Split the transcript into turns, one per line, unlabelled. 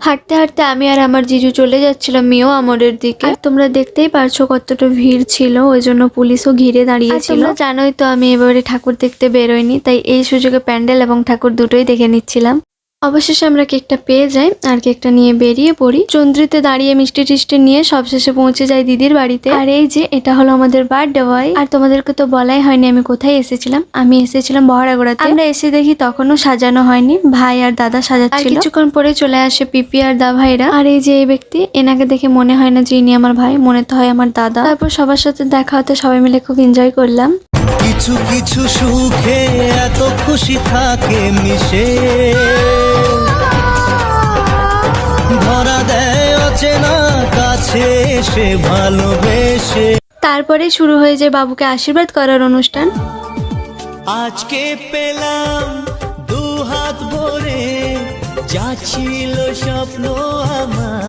হাঁটতে হাঁটতে আমি আর আমার জিজু চলে যাচ্ছিলাম মিও আমরের দিকে। আর তোমরা দেখতেই পারছো কতটা ভিড় ছিল, ওই জন্য পুলিশও ঘিরে দাঁড়িয়েছিল। তোমরা জানোই তো আমি এবারে ঠাকুর দেখতে বেরোইনি, তাই এই সুযোগে প্যান্ডেল এবং ঠাকুর দুটোই দেখে নিচ্ছিলাম। অবশেষে আমরা কেকটা পেয়ে যাই আর কেকটা নিয়ে বেরিয়ে পড়ি। চন্দ্রিতে দাঁড়িয়ে মিষ্টি টিষ্টি নিয়ে সবশেষে পৌঁছে যাই দিদির বাড়িতে। আর এই যে এটা হলো আমাদের বার্থডে বয়। আর তোমাদেরকে তো বলাই হয়নি আমি কোথায় এসেছিলাম। আমি এসেছিলাম বহরাগোড়াতে। আমরা এসে দেখি তখনও সাজানো হয়নি, ভাই আর দাদা সাজাচ্ছিল। আর কিছুক্ষণ পরে চলে আসে পিপি আর দা ভাইরা। আর এই যে এই ব্যক্তি, এনাকে দেখে মনে হয় না যে ইনি আমার ভাই, মনে তো হয় আমার দাদা। তারপর সবার সাথে দেখা হতে সবাই মিলে খুব এনজয় করলাম।
কিছু কিছু সুখে এত খুশি থাকে মিশে, ধরা দেয় অচেনা কাছে এসে ভালোবেসে।
তারপরে শুরু হয়ে যায় বাবুকে আশীর্বাদ করার অনুষ্ঠান।
আজকে পেলাম দু হাত ভরে, যা ছিল স্বপ্ন আমার